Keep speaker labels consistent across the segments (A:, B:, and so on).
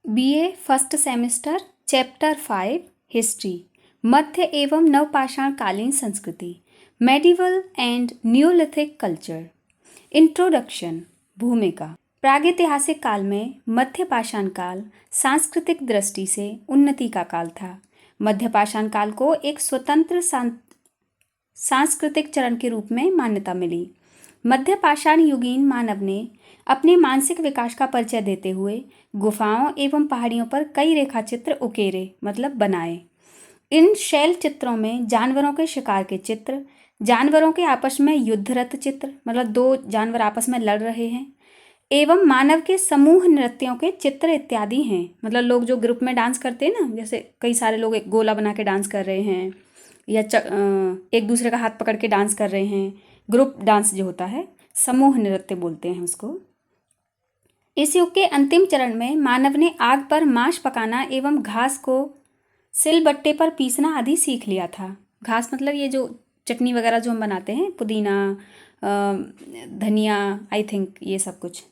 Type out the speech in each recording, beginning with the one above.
A: BA first semester chapter 5 history मध्य एवं नवपाषाण कालीन संस्कृति medieval and neolithic culture. Introduction. भूमिका। प्रागैतिहासिक काल में मध्य पाषाण काल सांस्कृतिक दृष्टि से उन्नति का काल था। मध्य पाषाण काल को एक स्वतंत्र सांस्कृतिक चरण के रूप में मान्यता मिली। मध्य पाषाण युगीन मानव ने अपने मानसिक विकास का परिचय देते हुए गुफाओं एवं पहाड़ियों पर कई रेखाचित्र उकेरे मतलब बनाए। इन शैल चित्रों में जानवरों के शिकार के चित्र, जानवरों के आपस में युद्धरत चित्र मतलब दो जानवर आपस में लड़ रहे हैं, एवं मानव के समूह नृत्यों के चित्र इत्यादि हैं। मतलब लोग जो ग्रुप में डांस करते हैं ना, जैसे कई सारे लोग एक गोला बना के डांस कर रहे हैं या एक दूसरे का हाथ पकड़ के डांस कर रहे हैं। ग्रुप डांस जो होता है, समूह नृत्य बोलते हैं उसको। इस युग के अंतिम चरण में मानव ने आग पर मांस पकाना एवं घास को सिलबट्टे पर पीसना आदि सीख लिया था। घास मतलब ये जो चटनी वगैरह जो हम बनाते हैं, पुदीना, धनिया, आई थिंक ये सब कुछ।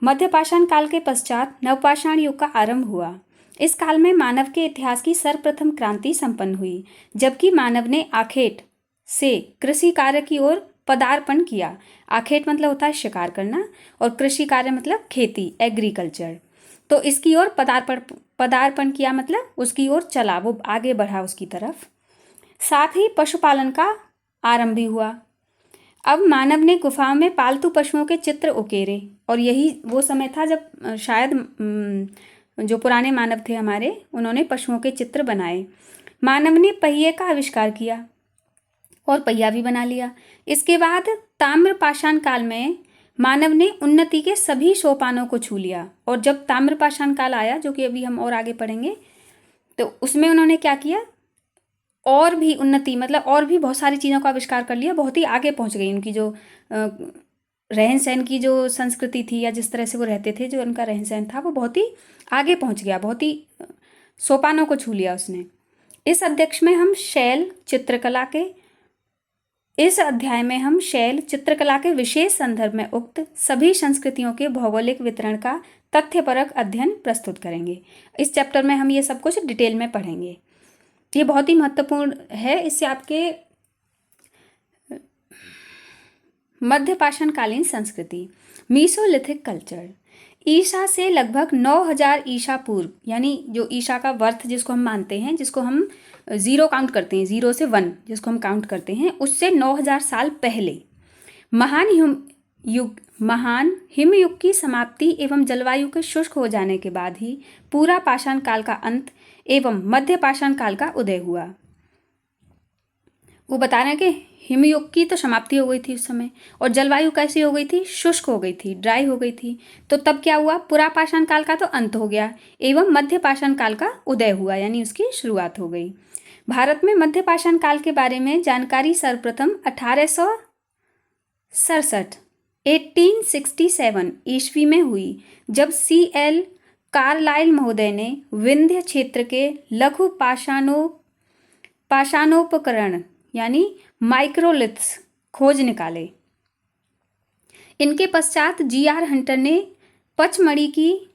A: मध्य पाषाण काल के पश्चात नवपाषाण युग का आरंभ हुआ। इस काल में मानव के इतिहास की सर्वप्रथम क्रांति संपन्न हुई, जबकि मानव ने आखेट से कृषि कार्य की ओर पदार्पण किया। आखेट मतलब होता है शिकार करना और कृषि कार्य मतलब खेती, एग्रीकल्चर। तो इसकी ओर पदार्पण किया मतलब उसकी ओर चला, वो आगे बढ़ा उसकी तरफ। साथ ही पशुपालन का आरंभ भी हुआ। अब मानव ने गुफाओं में पालतू पशुओं के चित्र उकेरे और यही वो समय था जब शायद जो पुराने मानव थे हमारे, उन्होंने पशुओं के चित्र बनाए। मानव ने पहिए का आविष्कार किया और पहिया भी बना लिया। इसके बाद ताम्र पाषाण काल में मानव ने उन्नति के सभी सोपानों को छू लिया, और जब ताम्र पाषाण काल आया, जो कि अभी हम और आगे पढ़ेंगे, तो उसमें उन्होंने क्या किया, और भी उन्नति मतलब और भी बहुत सारी चीज़ों का आविष्कार कर लिया। बहुत ही आगे पहुंच गई उनकी जो रहन सहन की जो संस्कृति थी या जिस तरह से वो रहते थे, जो उनका रहन सहन था, वो बहुत ही आगे पहुंच गया, बहुत ही सोपानों को छू लिया उसने। इस अध्याय में हम शैल चित्रकला के विशेष संदर्भ में उक्त सभी संस्कृतियों के भौगोलिक वितरण का तथ्यपरक अध्ययन प्रस्तुत करेंगे। इस चैप्टर में हम ये सब कुछ डिटेल में पढ़ेंगे। ये बहुत ही महत्वपूर्ण है। इससे आपके मध्य पाषाण कालीन संस्कृति, मीसोलिथिक कल्चर, ईसा से लगभग 9000 ईसा पूर्व, यानी जो ईसा का वर्थ जिसको हम मानते हैं, जिसको हम जीरो काउंट करते हैं, 0 से 1 जिसको हम काउंट करते हैं, उससे 9000 साल पहले महान हिमयुग की समाप्ति एवं जलवायु के शुष्क हो जाने के बाद ही पूरा पाषाण काल का अंत एवं मध्य पाषाण काल का उदय हुआ। वो बता रहे हैं कि हिमयुग की तो समाप्ति हो गई थी उस समय, और जलवायु कैसी हो गई थी, शुष्क हो गई थी, ड्राई हो गई थी। तो तब क्या हुआ, पूरा पाषाण काल का तो अंत हो गया एवं मध्य पाषाण काल का उदय हुआ, यानी उसकी शुरुआत हो गई। भारत में मध्य पाषाण काल के बारे में जानकारी सर्वप्रथम 1867 ईस्वी में हुई, जब C.L. कार्लाइल महोदय ने विंध्य क्षेत्र के लघु पाषाणोपकरण यानी माइक्रोलिथ्स खोज निकाले। इनके पश्चात G.R. हंटर ने पचमढ़ी की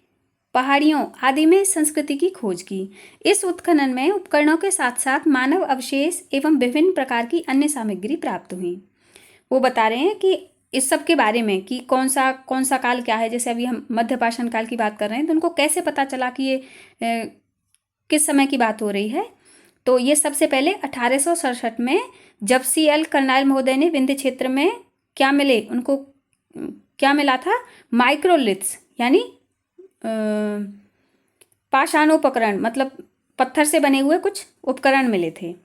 A: पहाड़ियों आदि में संस्कृति की खोज की। इस उत्खनन में उपकरणों के साथ साथ मानव अवशेष एवं विभिन्न प्रकार की अन्य सामग्री प्राप्त हुई। वो बता रहे हैं कि इस सब के बारे में कि कौन सा काल क्या है। जैसे अभी हम मध्य पाषाण काल की बात कर रहे हैं, तो उनको कैसे पता चला कि ये किस समय की बात हो रही है। तो ये सबसे पहले 1867 में जब C.L. कार्लाइल महोदय ने विंध्य क्षेत्र में क्या मिला था, माइक्रोलिथ्स यानी पाषाणोपकरण मतलब पत्थर से बने हुए कुछ उपकरण मिले थे।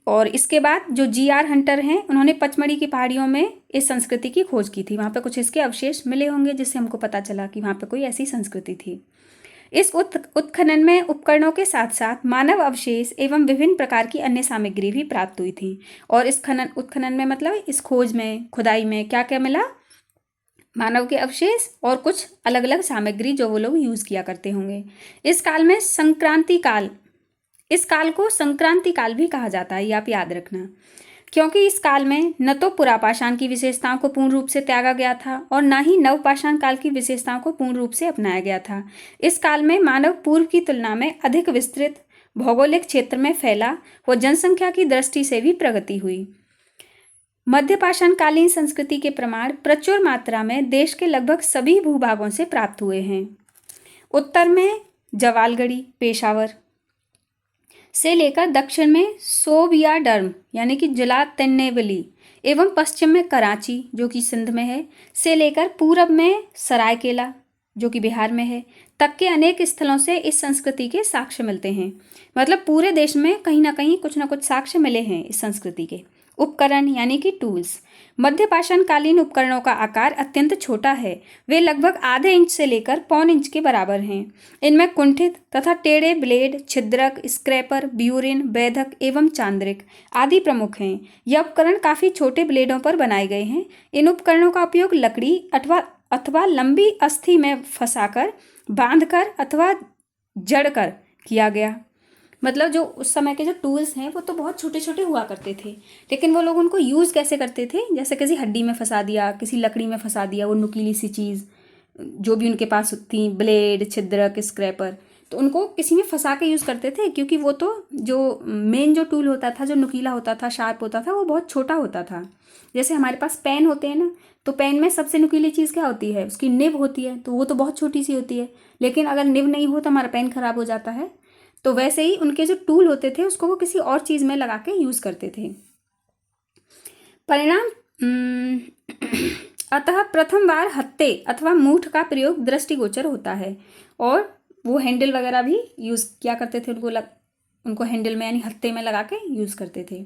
A: और इसके बाद जो G.R. हंटर हैं, उन्होंने पचमढ़ी की पहाड़ियों में इस संस्कृति की खोज की थी। वहाँ पे कुछ इसके अवशेष मिले होंगे, जिससे हमको पता चला कि वहाँ पे कोई ऐसी संस्कृति थी। इस उत्खनन में उपकरणों के साथ साथ मानव अवशेष एवं विभिन्न प्रकार की अन्य सामग्री भी प्राप्त हुई थी। और इस उत्खनन में मतलब इस खोज में, खुदाई में क्या क्या मिला, मानव के अवशेष और कुछ अलग अलग सामग्री जो वो लोग यूज किया करते होंगे। इस काल को संक्रांति काल भी कहा जाता है, ये आप याद रखना। क्योंकि इस काल में न तो पुरापाषाण की विशेषताओं को पूर्ण रूप से त्यागा गया था और न ही नवपाषाण काल की विशेषताओं को पूर्ण रूप से अपनाया गया था। इस काल में मानव पूर्व की तुलना में अधिक विस्तृत भौगोलिक क्षेत्र में फैला व जनसंख्या की दृष्टि से भी प्रगति हुई। मध्यपाषाण कालीन संस्कृति के प्रमाण प्रचुर मात्रा में देश के लगभग सभी भूभागों से प्राप्त हुए हैं। उत्तर में जवालगढ़ी पेशावर से लेकर दक्षिण में सोबियाडर्म यानी कि जिला तिन्नेवली एवं पश्चिम में कराची जो कि सिंध में है से लेकर पूरब में सरायकेला जो कि बिहार में है तक के अनेक स्थलों से इस संस्कृति के साक्ष्य मिलते हैं। मतलब पूरे देश में कहीं ना कहीं कुछ ना कुछ साक्ष्य मिले हैं इस संस्कृति के। उपकरण यानी कि टूल्स। मध्यपाषाण कालीन उपकरणों का आकार अत्यंत छोटा है। वे लगभग आधे इंच से लेकर पौन इंच के बराबर हैं। इनमें कुंठित तथा टेढ़े ब्लेड, छिद्रक, स्क्रैपर, ब्यूरिन, बेधक एवं चांद्रिक आदि प्रमुख हैं। यह उपकरण काफ़ी छोटे ब्लेडों पर बनाए गए हैं। इन उपकरणों का उपयोग लकड़ी अथवा लंबी अस्थि में फंसाकर, बांधकर अथवा जड़कर किया गया। मतलब जो उस समय के जो टूल्स हैं वो तो बहुत छोटे छोटे हुआ करते थे, लेकिन वो लोग उनको यूज़ कैसे करते थे, जैसे किसी हड्डी में फंसा दिया, किसी लकड़ी में फंसा दिया, वो नुकीली सी चीज़ जो भी उनके पास थी, ब्लेड, छिद्रक, स्क्रैपर, तो उनको किसी में फंसा के यूज़ करते थे क्योंकि वो तो जो मेन जो टूल होता था, जो नुकीला होता था, शार्प होता था, वो बहुत छोटा होता था। जैसे हमारे पास पेन होते हैं ना, तो पेन में सबसे नुकीली चीज़ क्या होती है, उसकी निब होती है, तो वो तो बहुत छोटी सी होती है, लेकिन अगर निब नहीं हो तो हमारा पेन खराब हो जाता है। तो वैसे ही उनके जो टूल होते थे उसको वो किसी और चीज़ में लगा के यूज़ करते थे। परिणाम अतः प्रथम बार हत्ते अथवा मूठ का प्रयोग दृष्टिगोचर होता है और वो हैंडल वगैरह भी यूज़ किया करते थे, उनको हैंडल में यानी हत्ते में लगा के यूज़ करते थे।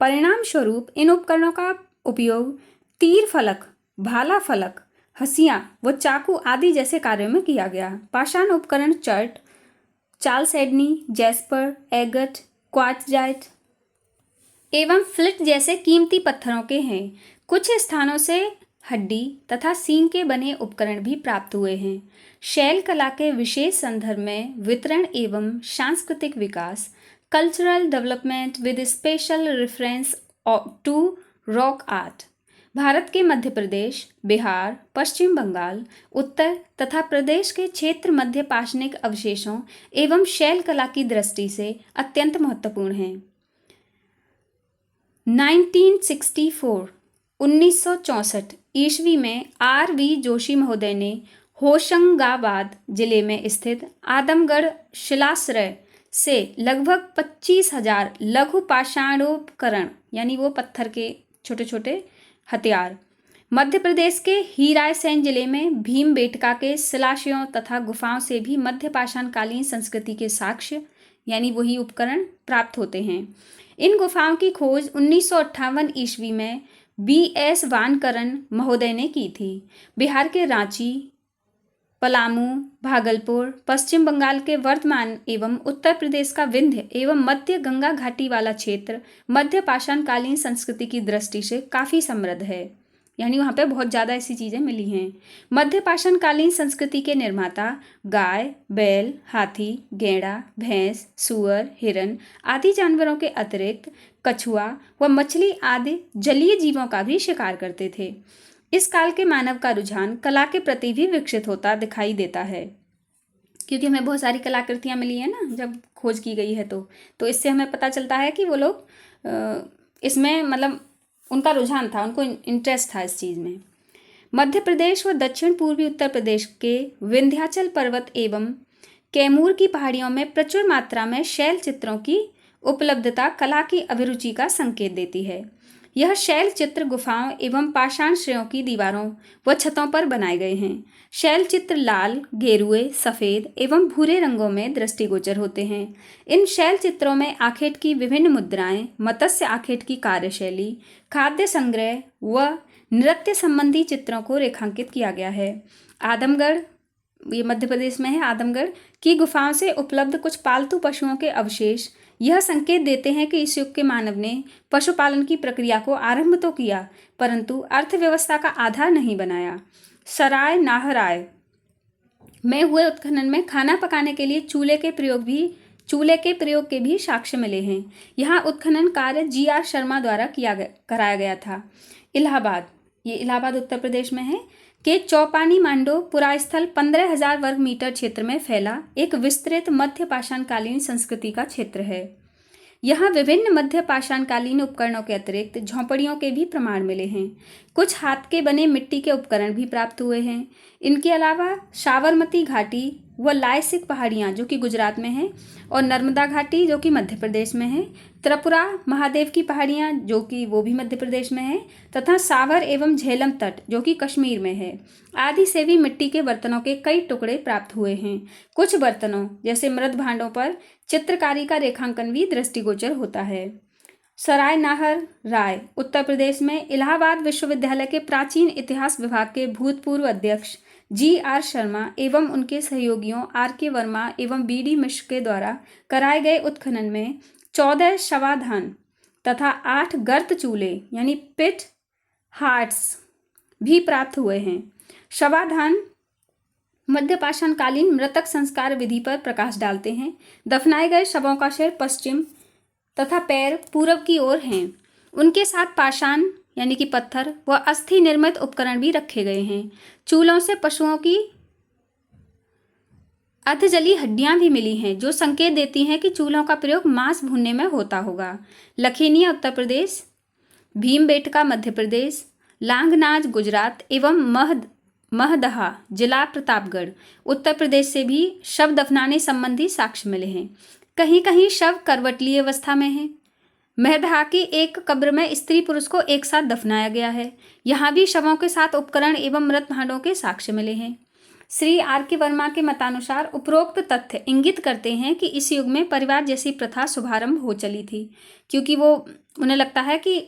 A: परिणाम स्वरूप इन उपकरणों का उपयोग तीर फलक, भाला फलक, हंसियाँ व चाकू आदि जैसे कार्यों में किया गया। पाषाण उपकरण चर्ट, चालसेडनी, जैस्पर, एगट, क्वार्ट्जाइट एवं फ्लिट जैसे कीमती पत्थरों के हैं। कुछ स्थानों से हड्डी तथा सींग के बने उपकरण भी प्राप्त हुए हैं। शैल कला के विशेष संदर्भ में वितरण एवं सांस्कृतिक विकास, cultural development with special reference to rock art. Bharat के मध्य प्रदेश, बिहार, पश्चिम बंगाल, उत्तर तथा प्रदेश के क्षेत्र मध्य पाषाणिक अवशेषों एवं शैल कला की दृष्टि से अत्यंत महत्वपूर्ण हैं। 1964 ईस्वी में R.V. जोशी महोदय ने होशंगाबाद जिले में स्थित आदमगढ़ शिलाश्रय से लगभग 25,000 लघु पाषाणोपकरण यानी वो पत्थर के छोटे छोटे हथियार, मध्य प्रदेश के हीरायसेन जिले में भीमबेटका के शिलाशयों तथा गुफाओं से भी मध्य पाषाण कालीन संस्कृति के साक्ष्य यानी वही उपकरण प्राप्त होते हैं। इन गुफाओं की खोज 1958 ईस्वी में B.S. वानकरन महोदय ने की थी। बिहार के रांची, पलामू, भागलपुर, पश्चिम बंगाल के वर्धमान एवं उत्तर प्रदेश का विंध्य एवं मध्य गंगा घाटी वाला क्षेत्र मध्य पाषाण कालीन संस्कृति की दृष्टि से काफ़ी समृद्ध है, यानी वहाँ पे बहुत ज़्यादा ऐसी चीज़ें मिली हैं। मध्य पाषाण कालीन संस्कृति के निर्माता गाय, बैल, हाथी, गैंडा, भैंस, सूअर, हिरन आदि जानवरों के अतिरिक्त कछुआ व मछली आदि जलीय जीवों का भी शिकार करते थे। इस काल के मानव का रुझान कला के प्रति भी विकसित होता दिखाई देता है, क्योंकि हमें बहुत सारी कलाकृतियाँ मिली हैं ना जब खोज की गई है, तो इससे हमें पता चलता है कि वो लोग इसमें मतलब उनका रुझान था, उनको इंटरेस्ट था इस चीज़ में। मध्य प्रदेश व दक्षिण पूर्वी उत्तर प्रदेश के विंध्याचल पर्वत एवं कैमूर की पहाड़ियों में प्रचुर मात्रा में शैल चित्रों की उपलब्धता कला की अभिरुचि का संकेत देती है। यह शैल चित्र गुफाओं एवं पाषाण श्रेयों की दीवारों व छतों पर बनाए गए हैं। शैल चित्र लाल, गेरुए, सफ़ेद एवं भूरे रंगों में दृष्टिगोचर होते हैं। इन शैल चित्रों में आखेट की विभिन्न मुद्राएं, मत्स्य आखेट की कार्यशैली, खाद्य संग्रह व नृत्य संबंधी चित्रों को रेखांकित किया गया है। आदमगढ़, ये मध्य प्रदेश में है, आदमगढ़ की गुफाओं से उपलब्ध कुछ पालतू पशुओं के अवशेष यह संकेत देते हैं कि इस युग के मानव ने पशुपालन की प्रक्रिया को आरंभ तो किया, परंतु अर्थव्यवस्था का आधार नहीं बनाया। सराय नाहराय में हुए उत्खनन में खाना पकाने के लिए चूल्हे के प्रयोग भी चूल्हे के प्रयोग के भी साक्ष्य मिले हैं। यहाँ उत्खनन कार्य GR शर्मा द्वारा कराया गया था। इलाहाबाद, ये इलाहाबाद उत्तर प्रदेश में है, के चौपानी मांडो पुरास्थल 15,000 वर्ग मीटर क्षेत्र में फैला एक विस्तृत मध्य पाषाणकालीन संस्कृति का क्षेत्र है। यहाँ विभिन्न मध्य पाषाणकालीन उपकरणों के अतिरिक्त झोंपड़ियों के भी प्रमाण मिले हैं। कुछ हाथ के बने मिट्टी के उपकरण भी प्राप्त हुए हैं। इनके अलावा साबरमती घाटी व लायसिक पहाड़ियाँ जो कि गुजरात में हैं, और नर्मदा घाटी जो कि मध्य प्रदेश में है, त्रिपुरा महादेव की पहाड़ियाँ जो कि वो भी मध्य प्रदेश में है, तथा सावर एवं झेलम तट जो कि कश्मीर में है आदि से भी मिट्टी के बर्तनों के कई टुकड़े प्राप्त हुए हैं। कुछ बर्तनों जैसे मृत भांडों पर चित्रकारी का रेखांकन भी दृष्टिगोचर होता है। सराय नाहर राय उत्तर प्रदेश में इलाहाबाद विश्वविद्यालय के प्राचीन इतिहास विभाग के भूतपूर्व अध्यक्ष GR शर्मा एवं उनके सहयोगियों RK वर्मा एवं BD मिश्र के द्वारा कराए गए उत्खनन में 14 शवाधान तथा 8 गर्त चूल्हे यानी पिट हार्ट्स भी प्राप्त हुए हैं। शवाधान मध्य पाषाणकालीन मृतक संस्कार विधि पर प्रकाश डालते हैं। दफनाए गए शवों का सिर पश्चिम तथा पैर पूर्व की ओर हैं। उनके साथ पाषाण यानी कि पत्थर व अस्थि निर्मित उपकरण भी रखे गए हैं। चूल्हों से पशुओं की अधजली हड्डियां भी मिली हैं जो संकेत देती हैं कि चूल्हों का प्रयोग मांस भूनने में होता होगा। लखेनिया उत्तर प्रदेश, भीमबेटका मध्य प्रदेश, लांगनाज गुजरात एवं महदहा जिला प्रतापगढ़ उत्तर प्रदेश से भी शव दफनाने संबंधी साक्ष्य मिले हैं। कहीं कहीं शव करवटलीय अवस्था में है। महदहा की एक कब्र में स्त्री पुरुष को एक साथ दफनाया गया है। यहाँ भी शवों के साथ उपकरण एवं मृत भांडों के साक्ष्य मिले हैं। श्री RK वर्मा के मतानुसार उपरोक्त तथ्य इंगित करते हैं कि इस युग में परिवार जैसी प्रथा शुभारंभ हो चली थी, क्योंकि उन्हें लगता है कि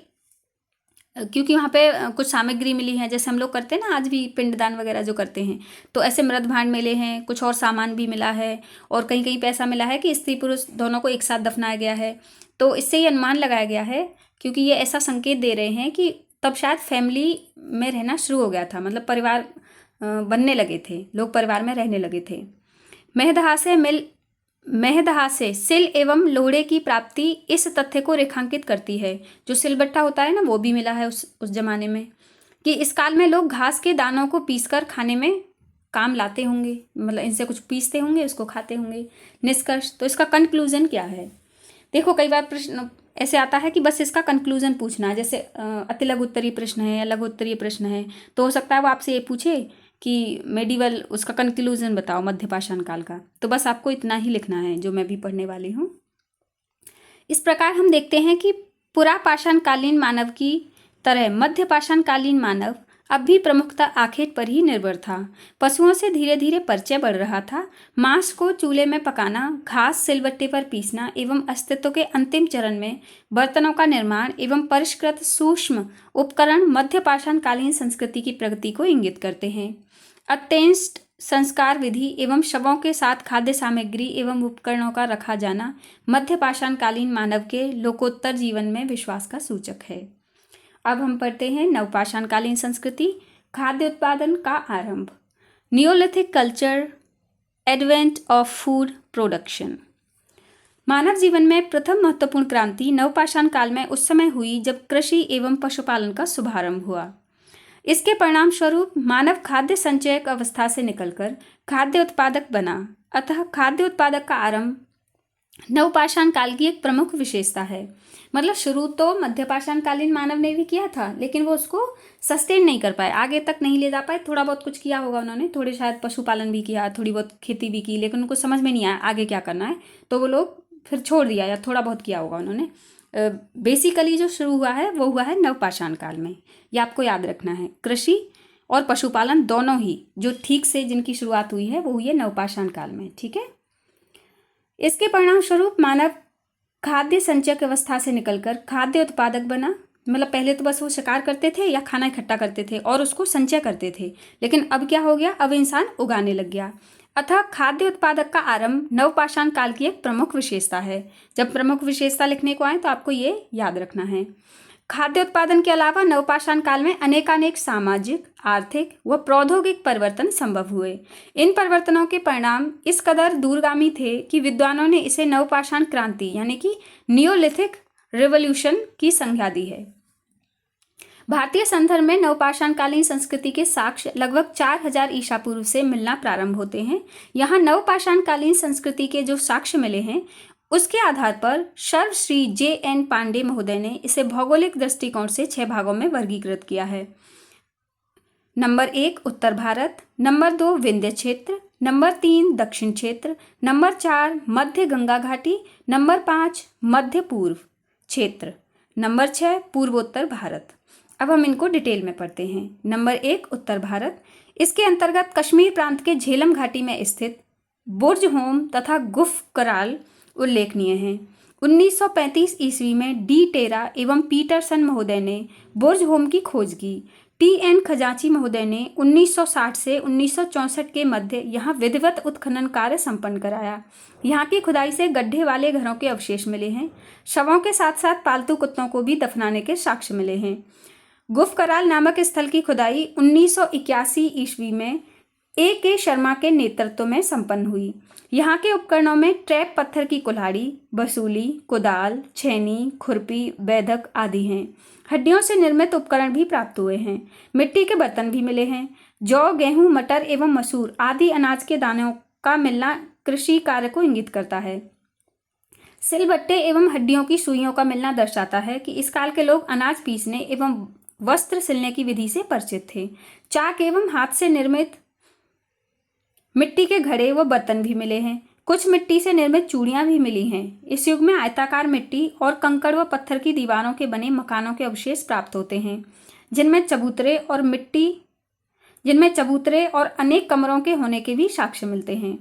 A: क्योंकि वहाँ पे कुछ सामग्री मिली है, जैसे हम लोग करते हैं ना आज भी पिंडदान वगैरह जो करते हैं, तो ऐसे मृत भांड मिले हैं, कुछ और सामान भी मिला है, और कहीं कहीं पे ऐसा मिला है कि स्त्री पुरुष दोनों को एक साथ दफनाया गया है। तो इससे ये अनुमान लगाया गया है, क्योंकि ये ऐसा संकेत दे रहे हैं कि तब शायद फैमिली में रहना शुरू हो गया था, मतलब परिवार बनने लगे थे, लोग परिवार में रहने लगे थे। महदहा से सिल एवं लोढ़े की प्राप्ति इस तथ्य को रेखांकित करती है। जो सिलबट्टा होता है ना, वो भी मिला है उस जमाने में, कि इस काल में लोग घास के दानों को पीसकर खाने में काम लाते होंगे, मतलब इनसे कुछ पीसते होंगे, उसको खाते होंगे। निष्कर्ष, तो इसका कंक्लूजन क्या है? देखो, कई बार प्रश्न ऐसे आता है कि बस इसका कंक्लूजन पूछना है, जैसे अति लघु उत्तरीय प्रश्न है या लघु उत्तरीय प्रश्न है, तो हो सकता है वो आपसे ये पूछे कि मेडिवल उसका कंक्लूजन बताओ मध्य पाषाण काल का, तो बस आपको इतना ही लिखना है जो मैं भी पढ़ने वाली हूँ। इस प्रकार हम देखते हैं कि पुरा पाषाणकालीन मानव की तरह मध्य पाषाणकालीन मानव अब भी प्रमुखता आखेट पर ही निर्भर था। पशुओं से धीरे धीरे परिचय बढ़ रहा था। मांस को चूल्हे में पकाना, घास सिलबट्टे पर पीसना एवं अस्तित्व के अंतिम चरण में बर्तनों का निर्माण एवं परिष्कृत सूक्ष्म उपकरण मध्य पाषाणकालीन संस्कृति की प्रगति को इंगित करते हैं। अत्यंत संस्कार विधि एवं शवों के साथ खाद्य सामग्री एवं उपकरणों का रखा जाना मध्य पाषाणकालीन मानव के लोकोत्तर जीवन में विश्वास का सूचक है। अब हम पढ़ते हैं नवपाषाणकालीन संस्कृति, खाद्य उत्पादन का आरंभ। Neolithic culture, advent of food production. मानव जीवन में प्रथम महत्वपूर्ण क्रांति नवपाषाण काल में उस समय हुई जब कृषि एवं पशुपालन का शुभारंभ हुआ। इसके परिणाम स्वरूप मानव खाद्य संचयक अवस्था से निकलकर खाद्य उत्पादक बना। अतः खाद्य उत्पादक का आरंभ नवपाषाण काल की एक प्रमुख विशेषता है। मतलब शुरू तो मध्यपाषाण कालीन मानव ने भी किया था, लेकिन वो उसको सस्टेन नहीं कर पाए, आगे तक नहीं ले जा पाए। थोड़ा बहुत कुछ किया होगा उन्होंने, थोड़े शायद पशुपालन भी किया, थोड़ी बहुत खेती भी की, लेकिन उनको समझ में नहीं आया आगे क्या करना है, तो वो लोग फिर छोड़ दिया, या थोड़ा बहुत किया होगा उन्होंने। बेसिकली जो शुरू हुआ है वो हुआ है नवपाषाण काल में। ये आपको याद रखना है, कृषि और पशुपालन दोनों ही जो ठीक से जिनकी शुरुआत हुई है वो हुई है नवपाषाण काल में। ठीक है। इसके परिणाम स्वरूप मानव खाद्य संचयक अवस्था से निकलकर खाद्य उत्पादक बना। मतलब पहले तो बस वो शिकार करते थे या खाना इकट्ठा करते थे और उसको संचय करते थे, लेकिन अब क्या हो गया, अब इंसान उगाने लग गया। अतः खाद्य उत्पादक का आरंभ नवपाषाण काल की एक प्रमुख विशेषता है। जब प्रमुख विशेषता लिखने को आए तो आपको ये याद रखना है। खाद्य उत्पादन के अलावा नवपाषाण काल में अनेकानेक सामाजिक, आर्थिक व प्रौद्योगिक परिवर्तन संभव हुए। इन परिवर्तनों के परिणाम इस कदर दूरगामी थे कि विद्वानों ने इसे नवपाषाण क्रांति यानी कि नियोलिथिक रिवॉल्यूशन की संज्ञा दी है। भारतीय संदर्भ में नवपाषाण कालीन संस्कृति के साक्ष्य लगभग 4000 ईसा पूर्व से मिलना प्रारंभ होते हैं। यहाँ नवपाषाण कालीन संस्कृति के जो साक्ष्य मिले हैं उसके आधार पर सर्वश्री J.N. पांडे महोदय ने इसे भौगोलिक दृष्टिकोण से 6 भागों में वर्गीकृत किया है। नंबर 1 उत्तर भारत, नंबर 2 विंध्य क्षेत्र, नंबर 3 दक्षिण क्षेत्र, नंबर 4 मध्य गंगा घाटी, नंबर 5 मध्य पूर्व क्षेत्र, नंबर 6 पूर्वोत्तर भारत। अब हम इनको डिटेल में पढ़ते हैं। नंबर 1 उत्तर भारत, इसके अंतर्गत कश्मीर प्रांत के झेलम घाटी में स्थित बुर्जहोम तथा गुफ कराल उल्लेखनीय हैं। 1935 ईस्वी में डी टेरा एवं पीटरसन महोदय ने बुर्जहोम की खोज की। T.N. खजांची महोदय ने 1960 से 1964 के मध्य यहाँ विधिवत उत्खनन कार्य संपन्न कराया। यहाँ की खुदाई से गड्ढे वाले घरों के अवशेष मिले हैं। शवों के साथ साथ पालतू कुत्तों को भी दफनाने के साक्ष्य मिले हैं। गुफ कराल नामक स्थल की खुदाई 1981 ईस्वी में A.K. शर्मा के नेतृत्व में संपन्न हुई। यहाँ के उपकरणों में ट्रैप पत्थर की कुल्हाड़ी, बसूली, कुदाल, छेनी, खुरपी, बैधक आदि हैं। हड्डियों से निर्मित उपकरण भी प्राप्त हुए हैं। मिट्टी के बर्तन भी मिले हैं। जौ, गेहूं, मटर एवं मसूर आदि अनाज के दानों का मिलना कृषि कार्य को इंगित करता है। सिलबट्टे एवं हड्डियों की सुइयों का मिलना दर्शाता है कि इस काल के लोग अनाज पीसने एवं वस्त्र सिलने की विधि से परिचित थे। चाक एवं हाथ से निर्मित मिट्टी के घड़े व बर्तन भी मिले हैं। कुछ मिट्टी से निर्मित चूड़ियां भी मिली हैं। इस युग में आयताकार मिट्टी और कंकड़ व पत्थर की दीवारों के बने मकानों के अवशेष प्राप्त होते हैं, जिनमें चबूतरे और अनेक कमरों के होने के भी साक्ष्य मिलते हैं।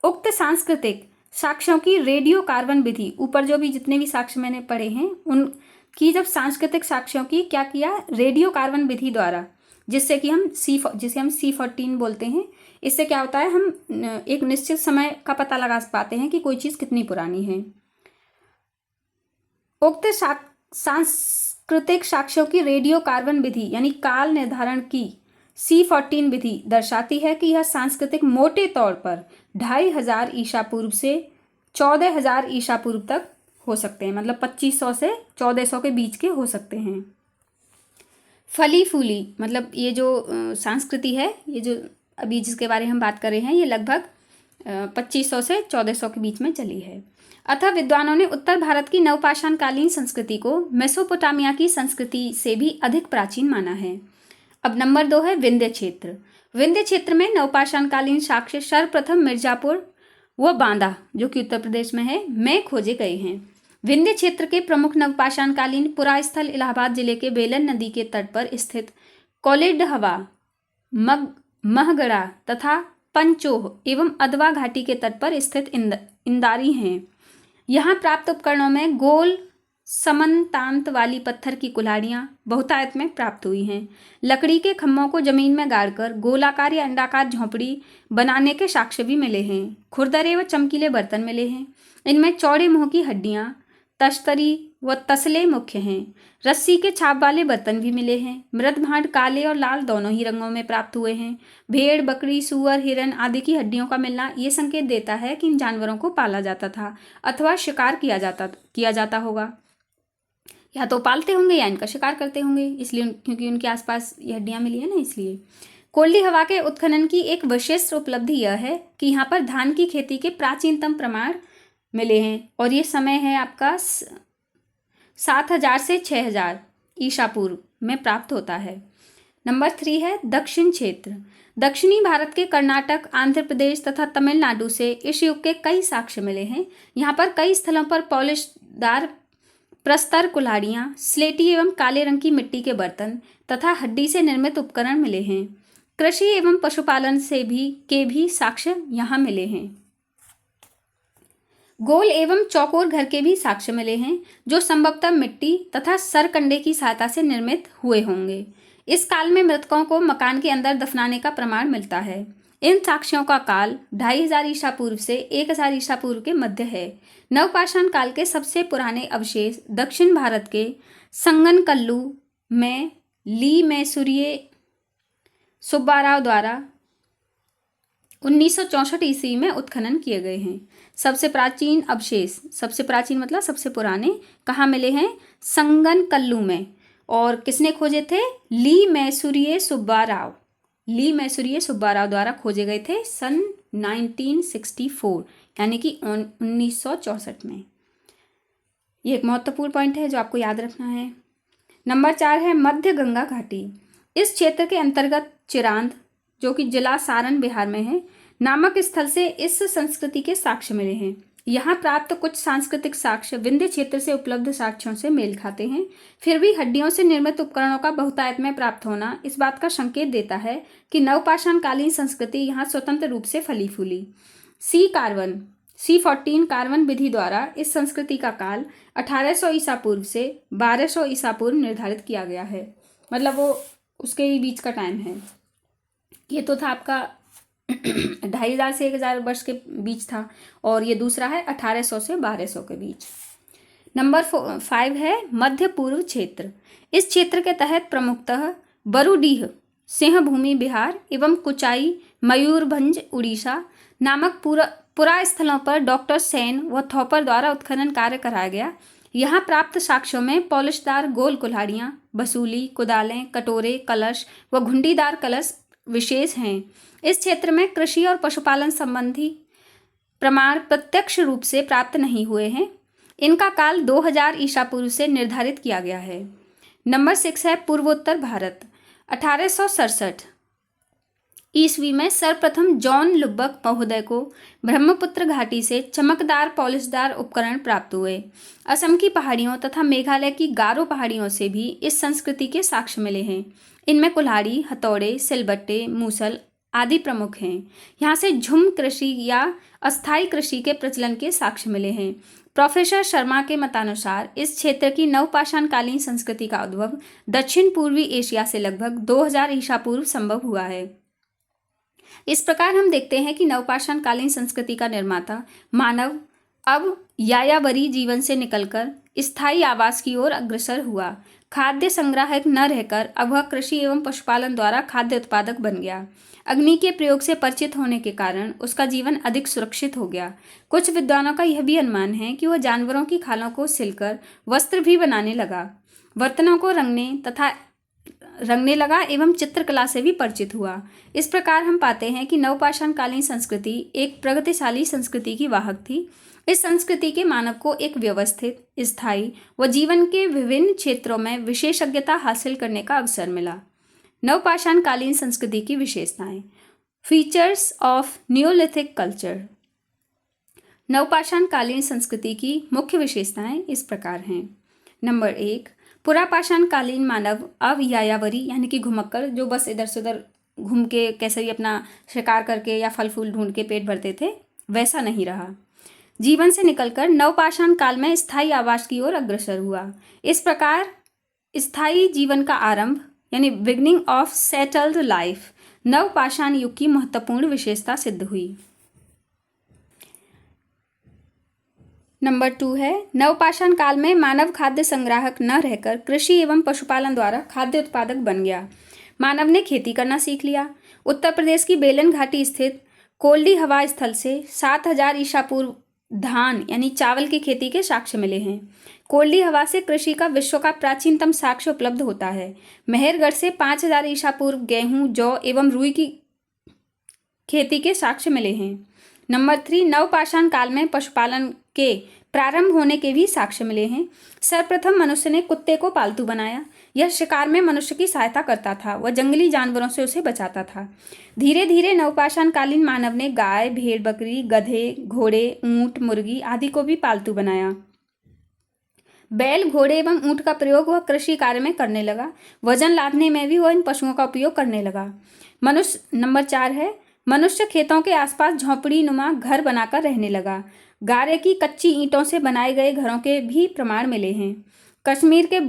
A: उक्त सांस्कृतिक साक्ष्यों की रेडियो कार्बन विधि, ऊपर जो भी जितने भी साक्ष्य मैंने पढ़े हैं उनकी जब सांस्कृतिक साक्ष्यों की क्या किया, रेडियो कार्बन विधि द्वारा, जिसे हम C14 बोलते हैं। इससे क्या होता है, हम एक निश्चित समय का पता लगा पाते हैं कि कोई चीज़ कितनी पुरानी है। उक्त सांस्कृतिक साक्ष्यों की रेडियो कार्बन विधि यानी काल निर्धारण की C14 विधि दर्शाती है कि यह सांस्कृतिक मोटे तौर पर 2500 ईसा पूर्व से 14000 ईसा पूर्व तक हो सकते हैं, मतलब 2500 से 1400 के बीच के हो सकते हैं। फली फूली मतलब ये जो संस्कृति है, ये जो अभी जिसके बारे में हम बात कर रहे हैं, ये लगभग 2500 से 1400 के बीच में चली है। अतः विद्वानों ने उत्तर भारत की नवपाषाण कालीन संस्कृति को मेसोपोटामिया की संस्कृति से भी अधिक प्राचीन माना है। अब नंबर 2 है विंध्य क्षेत्र। विंध्य क्षेत्र में नवपाषाण कालीन साक्ष्य सर्वप्रथम मिर्जापुर व बांदा, जो कि उत्तर प्रदेश में है, में खोजे गए हैं। विंध्य क्षेत्र के प्रमुख नवपाषाण कालीन पुरास्थल इलाहाबाद जिले के बेलन नदी के तट पर स्थित कोलिडहवा, महगड़ा तथा पंचोह एवं अदवा घाटी के तट पर स्थित इंदारी हैं। यहाँ प्राप्त उपकरणों में गोल समन्तांत वाली पत्थर की कुल्हाड़ियाँ बहुतायत में प्राप्त हुई हैं। लकड़ी के खम्भों को जमीन में गाड़कर गोलाकार या अंडाकार झोंपड़ी बनाने के साक्ष्य भी मिले हैं। खुरदरे व चमकीले बर्तन मिले हैं। इनमें चौड़े मुंह की हड्डियाँ, तश्तरी व तसले मुख्य हैं। रस्सी के छाप वाले बर्तन भी मिले हैं। मृद भांड काले और लाल दोनों ही रंगों में प्राप्त हुए हैं। भेड़, बकरी, सूअर, हिरन आदि की हड्डियों का मिलना ये संकेत देता है कि इन जानवरों को पाला जाता था अथवा शिकार किया जाता होगा। या तो पालते होंगे या इनका शिकार करते होंगे, इसलिए क्योंकि उनके आसपास ये हड्डियाँ मिली है ना, इसलिए। कोल्डिहवा के उत्खनन की एक विशिष्ट उपलब्धि यह है कि यहाँ पर धान की खेती के प्राचीनतम प्रमाण मिले हैं और ये समय है आपका 7000 से 6000 ईसा पूर्व में प्राप्त होता है। नंबर 3 है दक्षिण क्षेत्र। दक्षिणी भारत के कर्नाटक, आंध्र प्रदेश तथा तमिलनाडु से इस युग के कई साक्ष्य मिले हैं। यहाँ पर कई स्थलों पर पॉलिशदार प्रस्तर कुल्हाड़ियाँ, स्लेटी एवं काले रंग की मिट्टी के बर्तन तथा हड्डी से निर्मित उपकरण मिले हैं। कृषि एवं पशुपालन के भी साक्ष्य यहाँ मिले हैं। गोल एवं चौकोर घर के भी साक्ष्य मिले हैं, जो संभवतः मिट्टी तथा सरकंडे की सहायता से निर्मित हुए होंगे। इस काल में मृतकों को मकान के अंदर दफनाने का प्रमाण मिलता है। इन साक्ष्यों का काल 2500 ईसा पूर्व से 1000 ईसा पूर्व के मध्य है। नवपाषाण काल के सबसे पुराने अवशेष दक्षिण भारत के संगनकल्लू में ली मैसूरिये सुब्बाराव द्वारा 1964 ईस्वी में उत्खनन किए गए हैं। सबसे प्राचीन अवशेष, सबसे प्राचीन मतलब सबसे पुराने, कहाँ मिले हैं? संगनकल्लू में। और किसने खोजे थे? ली मैसूरिये सुब्बाराव द्वारा खोजे गए थे सन 1964 यानी कि 1964 में। ये एक महत्वपूर्ण पॉइंट है जो आपको याद रखना है। नंबर 4 है मध्य गंगा घाटी। इस क्षेत्र के अंतर्गत चिरांद, जो कि जिला सारण बिहार में है, नामक स्थल से इस संस्कृति के साक्ष्य मिले हैं। यहाँ प्राप्त कुछ सांस्कृतिक साक्ष्य विंध्य क्षेत्र से उपलब्ध साक्ष्यों से मेल खाते हैं। फिर भी हड्डियों से निर्मित उपकरणों का बहुतायत में प्राप्त होना इस बात का संकेत देता है कि नवपाषाण कालीन संस्कृति यहाँ स्वतंत्र रूप से फली फूली। C14 कार्बन विधि द्वारा इस संस्कृति का काल 1800 ईसा पूर्व से 1200 ईसा पूर्व निर्धारित किया गया है। मतलब वो उसके ही बीच का टाइम है। ये तो था आपका 2500 से 1000 वर्ष के बीच था, और ये दूसरा है 1800 से 1200 के बीच। नंबर 5 है मध्य पूर्व क्षेत्र। इस क्षेत्र के तहत प्रमुखतः बरूडीह सिंहभूमि बिहार एवं कुचाई मयूरभंज उड़ीसा नामक पुरा स्थलों पर डॉक्टर सेन व थॉपर द्वारा उत्खनन कार्य कराया गया। यहाँ प्राप्त साक्ष्यों में पॉलिशदार गोल कुल्हाड़ियाँ, बसूली, कुदालें, कटोरे, कलश व घुंडीदार कलश विशेष हैं। इस क्षेत्र में कृषि और पशुपालन संबंधी प्रमाण प्रत्यक्ष रूप से प्राप्त नहीं हुए हैं। इनका काल 2000 ईसा पूर्व से निर्धारित किया गया है। नंबर 6 है पूर्वोत्तर भारत। 1867 ईस्वी में सर्वप्रथम जॉन लुब्बक महोदय को ब्रह्मपुत्र घाटी से चमकदार पॉलिशदार उपकरण प्राप्त हुए। असम की पहाड़ियों तथा मेघालय की गारो पहाड़ियों से भी इस संस्कृति के साक्ष्य मिले हैं। इनमें कुल्हाड़ी, हथौड़े, सिलबट्टे, मूसल आदि प्रमुख हैं। यहाँ से झुम कृषि या अस्थायी कृषि के प्रचलन के साक्ष्य मिले हैं। प्रोफेसर शर्मा के मतानुसार इस क्षेत्र की नवपाषाण कालीन संस्कृति का उद्भव दक्षिण पूर्वी एशिया से लगभग 2000 ईसा पूर्व संभव हुआ है। इस प्रकार हम देखते हैं कि नवपाषाण कालीन संस्कृति का निर्माता मानव अब यायावरी जीवन से निकलकर स्थायी आवास की ओर अग्रसर हुआ। खाद्य संग्राहक न रहकर अब वह कृषि एवं पशुपालन द्वारा खाद्य उत्पादक बन गया। अग्नि के प्रयोग से परिचित होने के कारण उसका जीवन अधिक सुरक्षित हो गया। कुछ विद्वानों का यह भी अनुमान है कि वह जानवरों की खालों को सिलकर वस्त्र भी बनाने लगा, बर्तनों को रंगने लगा एवं चित्रकला से भी परिचित हुआ। इस प्रकार हम पाते हैं कि नवपाषाण कालीन संस्कृति एक प्रगतिशाली संस्कृति की वाहक थी। इस संस्कृति के मानव को एक व्यवस्थित, स्थायी व जीवन के विभिन्न क्षेत्रों में विशेषज्ञता हासिल करने का अवसर मिला। नवपाषाण कालीन संस्कृति की विशेषताएं। Features of Neolithic culture. नवपाषाण कालीन संस्कृति की मुख्य विशेषताएं इस प्रकार हैं। नंबर 1, पुरापाषाण कालीन मानव अब यायावरी यानी कि घुमक्कर, जो बस इधर से उधर घूम के कैसे ही अपना शिकार करके या फल फूल ढूंढ के पेट भरते थे, वैसा नहीं रहा। जीवन से निकलकर नवपाषाण काल में स्थायी आवास की ओर अग्रसर हुआ। इस प्रकार स्थायी जीवन का आरंभ यानी बिगनिंग ऑफ सेटल्ड लाइफ नवपाषाण युग की महत्वपूर्ण विशेषता सिद्ध हुई। नंबर 2 है नवपाषाण काल में मानव खाद्य संग्राहक न रहकर कृषि एवं पशुपालन द्वारा खाद्य उत्पादक बन गया। मानव ने खेती करना सीख लिया। उत्तर प्रदेश की बेलन घाटी स्थित कोल्डी हवा स्थल से 7000 ईसा पूर्व धान यानी चावल की खेती के साक्ष्य मिले हैं। कोल्डी हवा से कृषि का विश्व का प्राचीनतम साक्ष्य उपलब्ध होता है। मेहरगढ़ से 5000 ईसा पूर्व गेहूं, जौ एवं रुई की खेती के साक्ष्य मिले हैं। नंबर 3, नवपाषाण काल में पशुपालन के प्रारंभ होने के भी साक्ष्य मिले हैं। सर्वप्रथम मनुष्य ने कुत्ते को पालतू बनाया। यह शिकार में मनुष्य की सहायता करता था व जंगली जानवरों से उसे बचाता था। धीरे धीरे नवपाषाण कालीन मानव ने गाय, भेड़, बकरी, गधे, घोड़े, ऊंट, मुर्गी आदि को भी पालतू बनाया। बैल, घोड़े एवं ऊंट का प्रयोग वह कृषि कार्य में करने लगा। वजन लादने में भी वह इन पशुओं का उपयोग करने लगा। नंबर 4 है मनुष्य खेतों के आसपास झोंपड़ी नुमा घर बनाकर रहने लगा। गारे की कच्ची ईंटों से बनाए गए घरों के भी प्रमाण मिले हैं। कश्मीर के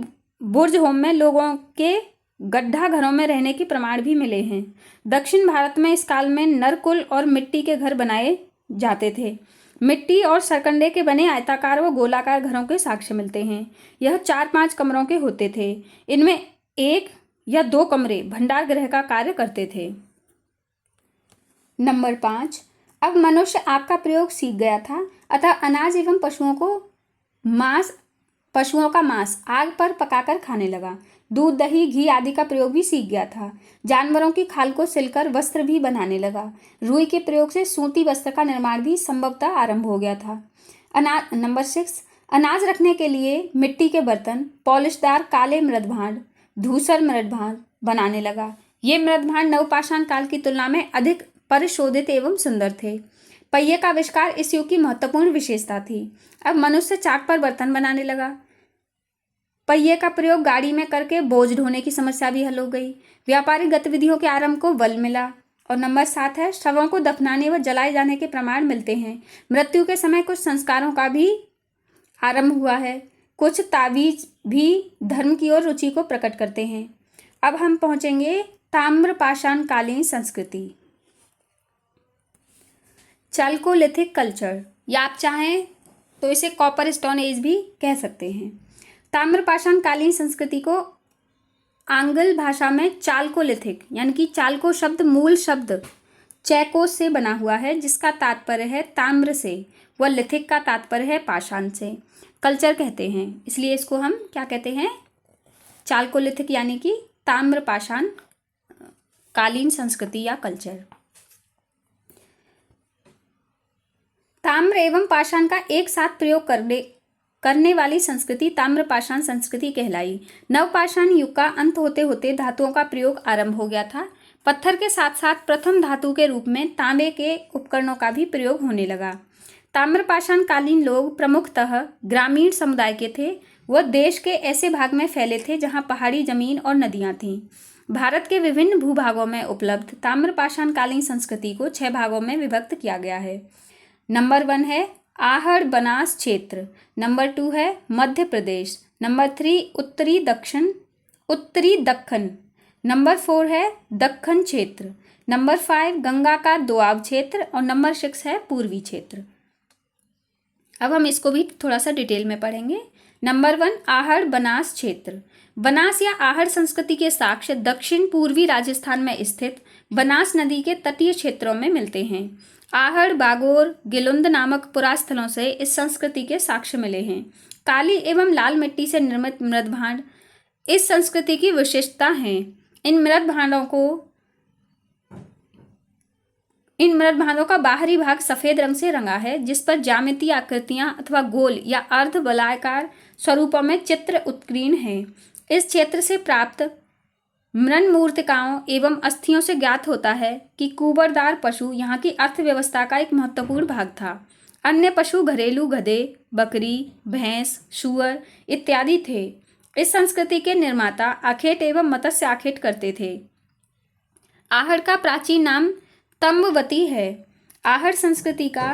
A: बुर्ज होम में लोगों के गड्ढा घरों में रहने के प्रमाण भी मिले हैं। दक्षिण भारत में इस काल में नरकुल और मिट्टी के घर बनाए जाते थे। मिट्टी और सरकंडे के बने आयताकार व गोलाकार घरों के साक्ष्य मिलते हैं। यह 4-5 कमरों के होते थे। इनमें 1 या 2 कमरे भंडार गृह का कार्य करते थे। नंबर 5, अब मनुष्य आग का प्रयोग सीख गया था, अतः अनाज एवं पशुओं का मांस आग पर पकाकर खाने लगा। दूध, दही, घी आदि का प्रयोग भी सीख गया था। जानवरों की खाल को सिलकर वस्त्र भी बनाने लगा। रुई के प्रयोग से सूती वस्त्र का निर्माण भी संभवतः आरंभ हो गया था। नंबर 6, अनाज रखने के लिए मिट्टी के बर्तन, पॉलिशदार काले मृदभांड, धूसर मृदभांड बनाने लगा। ये मृदभांड नवपाषाण काल की तुलना में अधिक परिशोधित एवं सुंदर थे। पहिए का आविष्कार इस युग की महत्वपूर्ण विशेषता थी। अब मनुष्य चाक पर बर्तन बनाने लगा। पहिए का प्रयोग गाड़ी में करके बोझ ढोने की समस्या भी हल हो गई। व्यापारिक गतिविधियों के आरंभ को बल मिला। और नंबर 7 है, शवों को दफनाने व जलाए जाने के प्रमाण मिलते हैं। मृत्यु के समय कुछ संस्कारों का भी आरंभ हुआ है। कुछ तावीज भी धर्म की ओर रुचि को प्रकट करते हैं। अब हम पहुंचेंगे ताम्रपाषाण कालीन संस्कृति, चैल्कोलिथिक कल्चर, या आप चाहें तो इसे कॉपर स्टोन एज भी कह सकते हैं। ताम्रपाषाण कालीन संस्कृति को आंग्ल भाषा में चाल्कोलिथिक, यानी कि चाल्को शब्द मूल शब्द चैकोस से बना हुआ है, जिसका तात्पर्य है ताम्र से, व लिथिक का तात्पर्य है पाषाण से, कल्चर कहते हैं। इसलिए इसको हम क्या कहते हैं? चाल्कोलिथिक, यानी कि ताम्रपाषाण कालीन संस्कृति या कल्चर। ताम्र एवं पाषाण का एक साथ प्रयोग करने वाली संस्कृति ताम्रपाषाण संस्कृति कहलाई। नवपाषाण युग का अंत होते होते धातुओं का प्रयोग आरंभ हो गया था। पत्थर के साथ साथ प्रथम धातु के रूप में तांबे के उपकरणों का भी प्रयोग होने लगा। ताम्रपाषाण कालीन लोग प्रमुखतः ग्रामीण समुदाय के थे। वह देश के ऐसे भाग में फैले थे जहां पहाड़ी जमीन और नदियां थीं। भारत के विभिन्न भूभागों में उपलब्ध ताम्रपाषाण कालीन संस्कृति को 6 भागों में विभक्त किया गया है। नंबर 1 है आहड़ बनास क्षेत्र। नंबर 2 है मध्य प्रदेश। नंबर 3 उत्तरी दक्कन। नंबर 4 है दक्कन क्षेत्र। नंबर 5 गंगा का दोआब क्षेत्र। और नंबर 6 है पूर्वी क्षेत्र। अब हम इसको भी थोड़ा सा डिटेल में पढ़ेंगे। नंबर 1 आहड़ बनास क्षेत्र। बनास या आहड़ संस्कृति के साक्ष्य दक्षिण पूर्वी राजस्थान में स्थित बनास नदी के तटीय क्षेत्रों में मिलते हैं। आहड़, बागोर, गिलुंद नामक पुरास्थलों से इस संस्कृति के साक्ष्य मिले हैं। काली एवं लाल मिट्टी से निर्मित मृदभांड इस संस्कृति की विशेषता हैं। इन मृदभांडों का बाहरी भाग सफेद रंग से रंगा है, जिस पर ज्यामितीय आकृतियां अथवा गोल या अर्ध वलयाकार स्वरूपों में चित्र उत्कीर्ण हैं। इस क्षेत्र से प्राप्त मृण मूर्तिकाओं एवं अस्थियों से ज्ञात होता है कि कुबरदार पशु यहाँ की अर्थव्यवस्था का एक महत्वपूर्ण भाग था। अन्य पशु घरेलू गधे, बकरी, भैंस, सूअर इत्यादि थे। इस संस्कृति के निर्माता आखेट एवं मत्स्य आखेट करते थे। आहड़ का प्राचीन नाम तंबवती है। आहड़ संस्कृति का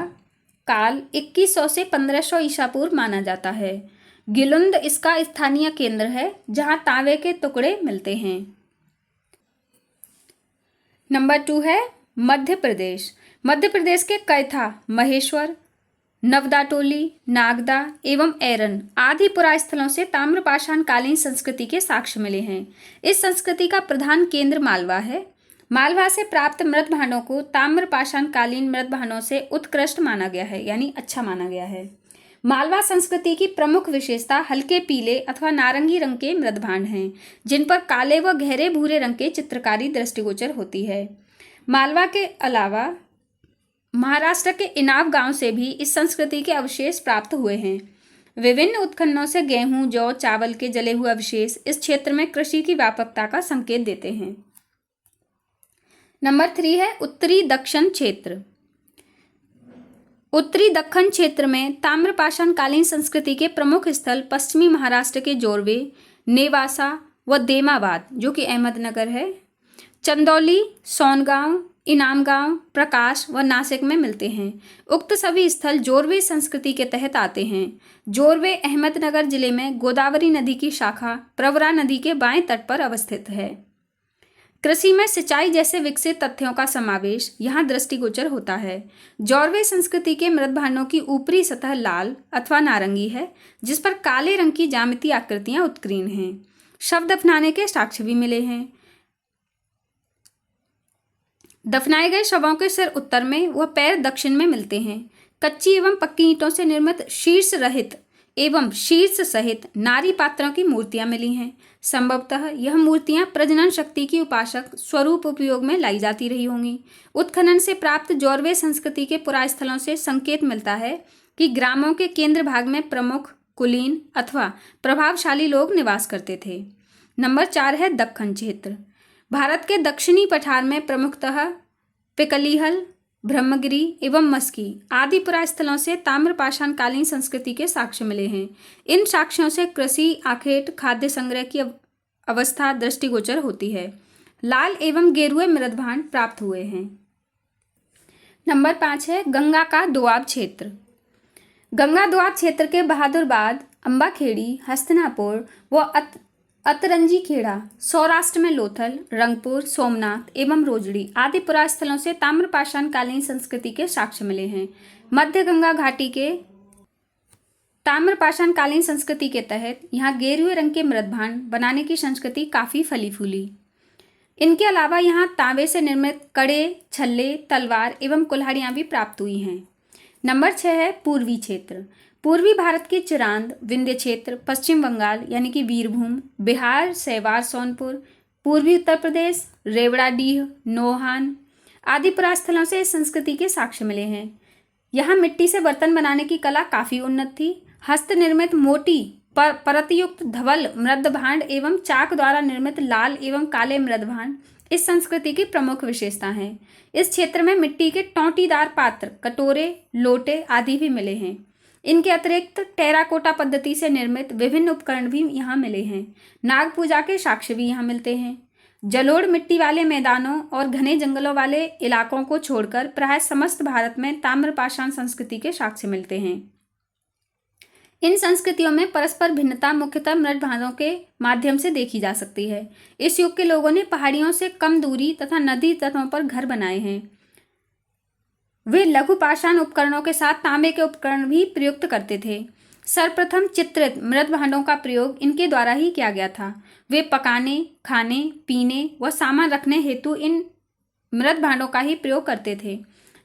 A: काल 2100 से 1500 ईसा पूर्व माना जाता है। गिलुंद इसका स्थानीय केंद्र है, जहां तांबे के टुकड़े मिलते हैं। नंबर 2 है मध्य प्रदेश। मध्य प्रदेश के कैथा, महेश्वर, नवदाटोली, नागदा एवं ऐरन आदि पुरास्थलों से ताम्रपाषाण कालीन संस्कृति के साक्ष्य मिले हैं। इस संस्कृति का प्रधान केंद्र मालवा है। मालवा से प्राप्त मृदभांडों को ताम्रपाषाण कालीन मृदभांडों से उत्कृष्ट माना गया है, यानी अच्छा माना गया है। मालवा संस्कृति की प्रमुख विशेषता हल्के पीले अथवा नारंगी रंग के मृदभांड हैं, जिन पर काले व गहरे भूरे रंग के चित्रकारी दृष्टिगोचर होती है। मालवा के अलावा महाराष्ट्र के इनाव गांव से भी इस संस्कृति के अवशेष प्राप्त हुए हैं। विभिन्न उत्खननों से गेहूं, जौ, चावल के जले हुए अवशेष इस क्षेत्र में कृषि की व्यापकता का संकेत देते हैं। नंबर 3 है उत्तरी दक्षिण क्षेत्र। उत्तरी दक्कन क्षेत्र में ताम्रपाषाण कालीन संस्कृति के प्रमुख स्थल पश्चिमी महाराष्ट्र के जोरवे, नेवासा व देमाबाद, जो कि अहमदनगर है, चंदौली, सोनगांव, इनामगांव, प्रकाश व नासिक में मिलते हैं। उक्त सभी स्थल जोरवे संस्कृति के तहत आते हैं। जोरवे अहमदनगर जिले में गोदावरी नदी की शाखा प्रवरा नदी के बाएं तट पर अवस्थित है। कृषि में सिंचाई जैसे विकसित तथ्यों का समावेश यहाँ दृष्टिगोचर होता है। जॉर्वे संस्कृति के मृद भांडों की ऊपरी सतह लाल अथवा नारंगी है, जिस पर काले रंग की ज्यामितीय आकृतियां उत्कीर्ण हैं। शव दफनाने के साक्ष्य भी मिले हैं। दफनाए गए शवों के सिर उत्तर में व पैर दक्षिण में मिलते हैं। कच्ची एवं पक्की ईंटों से निर्मित शीर्ष रहित एवं शीर्ष सहित नारी पात्रों की मूर्तियां मिली हैं। संभवतः यह मूर्तियां प्रजनन शक्ति की उपासक स्वरूप उपयोग में लाई जाती रही होंगी। उत्खनन से प्राप्त जॉर्वे संस्कृति के पुरास्थलों से संकेत मिलता है कि ग्रामों के केंद्र भाग में प्रमुख, कुलीन अथवा प्रभावशाली लोग निवास करते थे। नंबर 4 है दक्खन क्षेत्र। भारत के दक्षिणी पठार में प्रमुखतः पिकलीहल, ब्रह्मगिरी एवं मस्की आदि पुरास्थलों से ताम्रपाषाण कालीन संस्कृति के साक्ष्य मिले हैं। इन साक्ष्यों से कृषि, आखेट, खाद्य संग्रह की अवस्था दृष्टिगोचर होती है। लाल एवं गेरुए मृद भांड प्राप्त हुए हैं। नंबर 5 है गंगा का दोआब क्षेत्र। गंगा दोआब क्षेत्र के बहादुरबाद, अम्बाखेड़ी, हस्तिनापुर व अतरंजी खेड़ा, सौराष्ट्र में लोथल, रंगपुर, सोमनाथ एवं रोजड़ी आदि पुरास्थलों से ताम्रपाषाण कालीन संस्कृति के साक्ष्य मिले हैं। मध्य गंगा घाटी के ताम्रपाषाण कालीन संस्कृति के तहत यहाँ गेरुए रंग के मृद भांड बनाने की संस्कृति काफी फली फूली। इनके अलावा यहाँ तांबे से निर्मित कड़े, छल्ले, तलवार एवं कुल्हाड़ियाँ भी प्राप्त हुई हैं। नंबर 6 है पूर्वी क्षेत्र। पूर्वी भारत के चिरांद, विंध्य क्षेत्र, पश्चिम बंगाल यानी कि वीरभूम, बिहार, सेवार, सोनपुर, पूर्वी उत्तर प्रदेश, रेवड़ाडीह, नौहान आदि पुरास्थलों से इस संस्कृति के साक्ष्य मिले हैं। यहाँ मिट्टी से बर्तन बनाने की कला काफी उन्नत थी। हस्त निर्मित मोटी परतयुक्त धवल मृद भांड एवं चाक द्वारा निर्मित लाल एवं काले मृद भांड इस संस्कृति की प्रमुख विशेषता है। इस क्षेत्र में मिट्टी के टोंटीदार पात्र, कटोरे, लोटे आदि भी मिले हैं। इनके अतिरिक्त टेराकोटा पद्धति से निर्मित विभिन्न उपकरण भी यहाँ मिले हैं। नाग पूजा के साक्ष्य भी यहाँ मिलते हैं। जलोढ़ मिट्टी वाले मैदानों और घने जंगलों वाले इलाकों को छोड़कर प्राय समस्त भारत में ताम्रपाषाण संस्कृति के साक्ष्य मिलते हैं। इन संस्कृतियों में परस्पर भिन्नता मुख्यतः मृद भांडों के माध्यम से देखी जा सकती है। इस युग के लोगों ने पहाड़ियों से कम दूरी तथा नदी तटों पर घर बनाए हैं। वे लघु पाषाण उपकरणों के साथ तांबे के उपकरण भी प्रयुक्त करते थे। सर्वप्रथम चित्रित मृद भांडों का प्रयोग इनके द्वारा ही किया गया था। वे पकाने, खाने, पीने व सामान रखने हेतु इन मृद भांडों का ही प्रयोग करते थे।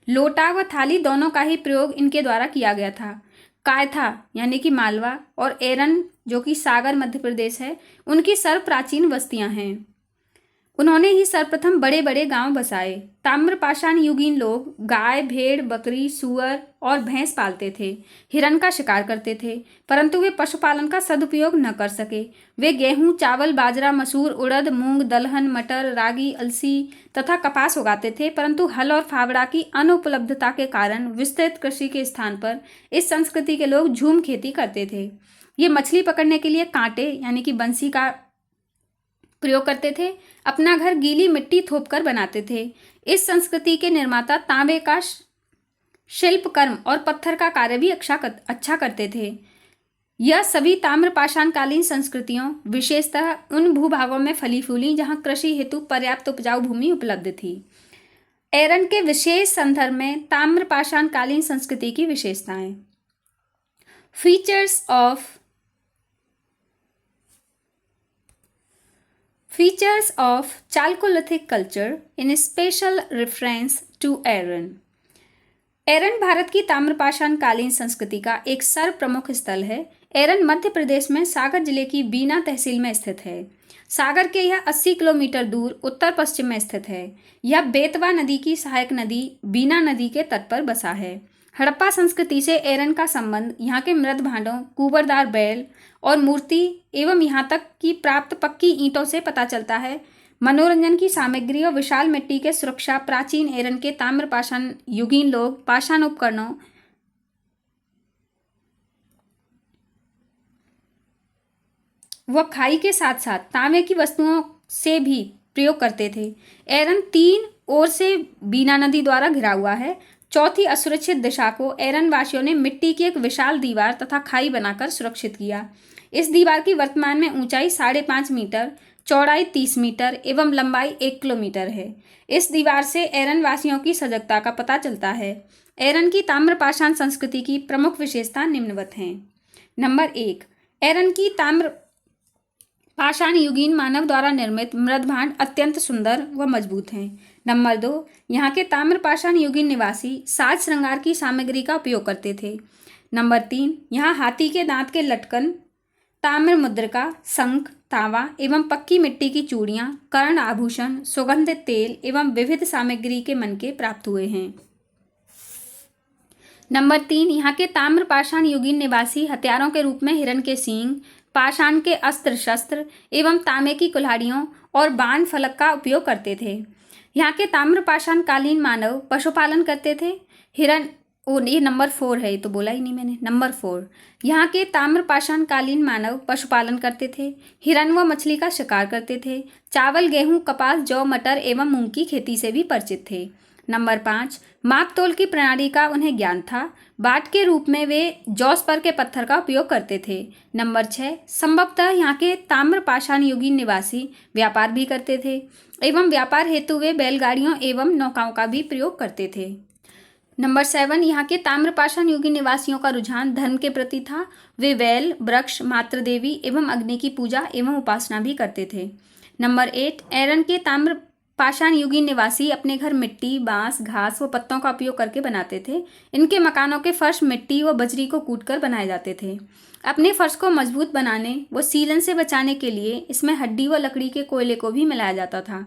A: लोटा व थाली दोनों का ही प्रयोग इनके द्वारा किया गया था। कायथा यानी कि मालवा और एरन जो कि सागर मध्य प्रदेश है, उनकी सर्व प्राचीन बस्तियां हैं। उन्होंने ही सर्वप्रथम बड़े बड़े गांव बसाए। ताम्रपाषाण युगीन लोग गाय, भेड़, बकरी, सूअर और भैंस पालते थे। हिरण का शिकार करते थे, परंतु वे पशुपालन का सदुपयोग न कर सके। वे गेहूं, चावल, बाजरा, मसूर, उड़द, मूंग, दलहन, मटर, रागी, अलसी तथा कपास उगाते थे, परंतु हल और फावड़ा की अनुपलब्धता के कारण विस्तृत कृषि के स्थान पर इस संस्कृति के लोग झूम खेती करते थे। ये मछली पकड़ने के लिए कांटे यानी कि बंसी का प्रयोग करते थे। अपना घर गीली मिट्टी थोपकर बनाते थे। इस संस्कृति के निर्माता तांबे का शिल्प कर्म और पत्थर का कार्य भी अच्छा करते थे। यह सभी ताम्रपाषाण कालीन संस्कृतियों विशेषतः उन भूभागों में फली फूली जहां कृषि हेतु पर्याप्त उपजाऊ भूमि उपलब्ध थी। एरन के विशेष संदर्भ में ताम्रपाषाण कालीन संस्कृति की विशेषताएं। Features of Chalcolithic culture in special reference to Aran। एरन भारत की ताम्रपाषाण कालीन संस्कृति का एक सर्व प्रमुख स्थल है। एरन मध्य प्रदेश में सागर जिले की बीना तहसील में स्थित है। सागर के यह 80 किलोमीटर दूर उत्तर पश्चिम में स्थित है। यह बेतवा नदी की सहायक नदी बीना नदी के तट पर बसा है। हड़प्पा संस्कृति से एरन का संबंध यहाँ के मृद भांडों, कुबरदार बैल और मूर्ति एवं यहाँ तक कि प्राप्त पक्की ईंटों से पता चलता है। मनोरंजन की सामग्री और विशाल मिट्टी के सुरक्षा प्राचीन एरन के ताम्रपाषाण युगीन लोग पाषाण उपकरणों व खाई के साथ साथ तांबे की वस्तुओं से भी प्रयोग करते थे। एरन 3 ओर से बीना नदी द्वारा घिरा हुआ है। चौथी असुरक्षित दिशा को एरन वासियों ने मिट्टी की एक विशाल दीवार तथा खाई बनाकर सुरक्षित किया। इस दीवार की वर्तमान में ऊंचाई 5.5 मीटर, चौड़ाई 30 मीटर एवं लंबाई 1 किलोमीटर है। इस दीवार से एरन वासियों की सजगता का पता चलता है। एरन की ताम्रपाषाण संस्कृति की प्रमुख विशेषता निम्नवत हैं। नंबर 1, एरन की ताम्र पाषाण युगीन मानव द्वारा निर्मित मृदभांड अत्यंत सुंदर व मजबूत हैं। नंबर 2, यहाँ के ताम्रपाषाण युगीन निवासी साज श्रृंगार की सामग्री का उपयोग करते थे। नंबर 3, यहाँ हाथी के दांत के लटकन, ताम्र मुद्रिका, शंख, तांबा एवं पक्की मिट्टी की चूड़ियाँ, कर्ण आभूषण, सुगंधित तेल एवं विविध सामग्री के मनके प्राप्त हुए हैं। नंबर 3, यहाँ के ताम्रपाषाण युगीन निवासी हथियारों के रूप में हिरण के सींग, पाषाण के अस्त्र शस्त्र एवं तांबे की कुल्हाड़ियों और बाण फलक का उपयोग करते थे। यहाँ के ताम्रपाषाण कालीन मानव पशुपालन करते थे। ये नंबर 4 है, ये तो बोला ही नहीं मैंने। नंबर 4, यहाँ के ताम्रपाषाण कालीन मानव पशुपालन करते थे, हिरण व मछली का शिकार करते थे, चावल, गेहूं, कपास, जौ, मटर एवं मूंग की खेती से भी परिचित थे। नंबर 5, माप तोल की प्रणाली का उन्हें ज्ञान था। बाट के रूप में वे जॉस्पर के पत्थर का उपयोग करते थे। नंबर 6, संभवतः यहाँ के ताम्रपाषाण युगीन निवासी व्यापार भी करते थे एवं व्यापार हेतु वे बैलगाड़ियों एवं नौकाओं का भी प्रयोग करते थे। नंबर 7, यहाँ के ताम्रपाषाण युगीन निवासियों का रुझान धर्म के प्रति था। वे बैल, वृक्ष, मातृ देवी एवं अग्नि की पूजा एवं उपासना भी करते थे। नंबर 8, एरन के ताम्रपाषाण युगीन निवासी अपने घर मिट्टी, बांस, घास व पत्तों का उपयोग करके बनाते थे। इनके मकानों के फर्श मिट्टी व बजरी को कूटकर बनाए जाते थे। अपने फर्श को मजबूत बनाने व सीलन से बचाने के लिए इसमें हड्डी व लकड़ी के कोयले को भी मिलाया जाता था।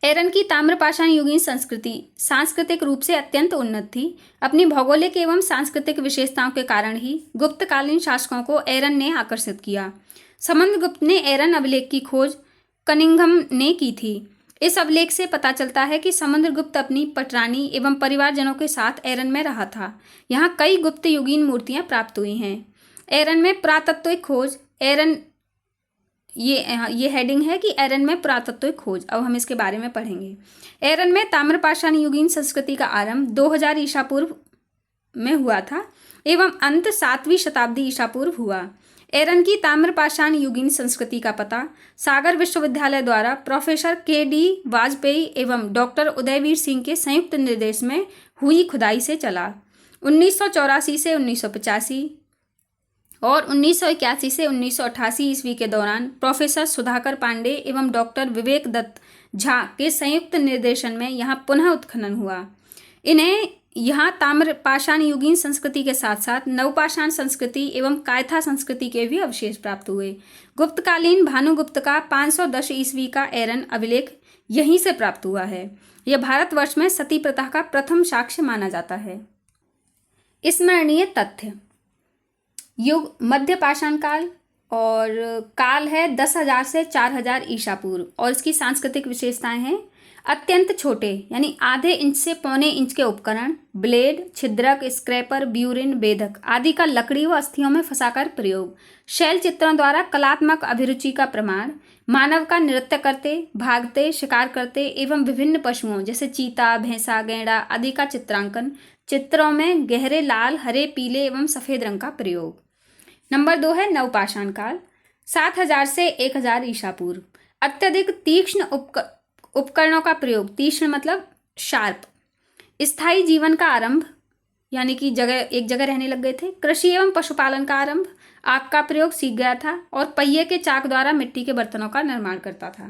A: एरन की ताम्रपाषाण युगीन संस्कृति सांस्कृतिक रूप से अत्यंत उन्नत थी। अपनी भौगोलिक एवं सांस्कृतिक विशेषताओं के कारण ही गुप्तकालीन शासकों को एरन ने आकर्षित किया। समुद्रगुप्त ने एरन अभिलेख की खोज कनिंघम ने की थी। इस अभिलेख से पता चलता है कि समुद्रगुप्त अपनी पटरानी एवं परिवारजनों के साथ एरन में रहा था। यहाँ कई गुप्त युगीन मूर्तियाँ प्राप्त हुई हैं। एरन में पुरातत्विक खोज, एरन ये हेडिंग है कि एरन में पुरातत्विक खोज। अब हम इसके बारे में पढ़ेंगे। एरन में ताम्रपाषाण युगीन संस्कृति का आरंभ 2000 ईसा पूर्व में हुआ था एवं अंत 7वीं शताब्दी ईसा पूर्व हुआ। एरन की ताम्रपाषाण युगीन संस्कृति का पता सागर विश्वविद्यालय द्वारा प्रोफेसर KD वाजपेयी एवं डॉक्टर उदयवीर सिंह के संयुक्त निर्देश में हुई खुदाई से चला। 1984 से 1985 और 1981 से 1988 ईस्वी के दौरान प्रोफेसर सुधाकर पांडे एवं डॉक्टर विवेक दत्त झा के संयुक्त निर्देशन में यहाँ पुनः उत्खनन हुआ। इन्हें यहाँ ताम्रपाषाण युगीन संस्कृति के साथ साथ नवपाषाण संस्कृति एवं कायथा संस्कृति के भी अवशेष प्राप्त हुए। गुप्तकालीन भानुगुप्त का 510 ईस्वी का एरन अभिलेख यहीं से प्राप्त हुआ है। यह भारतवर्ष में सती प्रथा का प्रथम साक्ष्य माना जाता है। स्मरणीय तथ्य: युग मध्य पाषाण काल और काल है 10,000 से 4,000 ईसा पूर्व। और इसकी सांस्कृतिक विशेषताएं हैं: अत्यंत छोटे यानी आधे इंच से पौने इंच के उपकरण, ब्लेड, छिद्रक, स्क्रैपर, ब्यूरिन, बेधक आदि का लकड़ी व अस्थियों में फंसाकर प्रयोग, शैल चित्रों द्वारा कलात्मक अभिरुचि का प्रमाण, मानव का नृत्य करते, भागते, शिकार करते एवं विभिन्न पशुओं जैसे चीता, भैंसा, गैंडा आदि का चित्रांकन, चित्रों में गहरे लाल, हरे, पीले एवं सफ़ेद रंग का प्रयोग। नंबर 2 है नवपाषाण काल, 7,000 से 1,000 ईसा पूर्व। अत्यधिक तीक्ष्ण उपकरणों का प्रयोग, तीक्ष्ण मतलब शार्प। स्थायी जीवन का आरंभ यानी कि एक जगह रहने लग गए थे। कृषि एवं पशुपालन का आरंभ, आग का प्रयोग सीख गया था और पहिए के चाक द्वारा मिट्टी के बर्तनों का निर्माण करता था।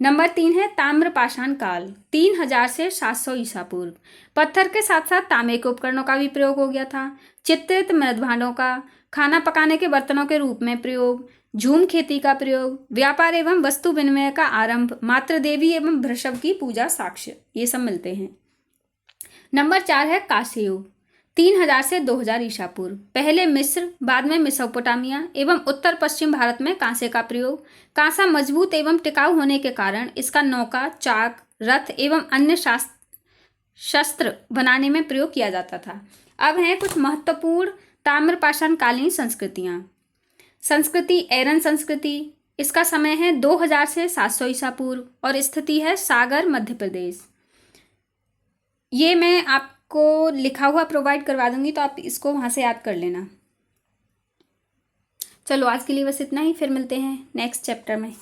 A: नंबर 3 है ताम्रपाषाण काल, 3,000 से 700 ईसा पूर्व। पत्थर के साथ साथ तांबे के उपकरणों का भी प्रयोग हो गया था। चित्रित मृदभांडों का, खाना पकाने के बर्तनों के रूप में प्रयोग, झूम खेती का प्रयोग, व्यापार एवं वस्तु विनिमय का आरंभ, मातृ देवी एवं वृषभ की पूजा साक्ष्य, ये सब मिलते हैं। नंबर 4 है कांस्य युग, 3,000 से 2,000 ईसा पूर्व। पहले मिस्र, बाद में मेसोपोटामिया एवं उत्तर पश्चिम भारत में कांसे का प्रयोग। कांसा मजबूत एवं टिकाऊ होने के कारण इसका नौका, चाक, रथ एवं अन्य शस्त्र बनाने में प्रयोग किया जाता था। अब हैं कुछ महत्वपूर्ण ताम्रपाषाण कालीन संस्कृतियाँ। संस्कृति: एरन संस्कृति, इसका समय है 2000 से 700 ईसा पूर्व और स्थिति है सागर मध्य प्रदेश। ये मैं आपको लिखा हुआ प्रोवाइड करवा दूंगी, तो आप इसको वहाँ से याद कर लेना। चलो आज के लिए बस इतना ही, फिर मिलते हैं नेक्स्ट चैप्टर में।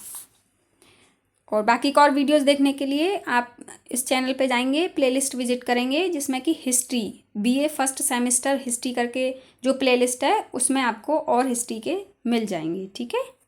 A: और बाकी का और वीडियोस देखने के लिए आप इस चैनल पे जाएंगे, प्लेलिस्ट विजिट करेंगे, जिसमें कि history BA first semester history करके जो प्लेलिस्ट है उसमें आपको और हिस्ट्री के मिल जाएंगे। ठीक है।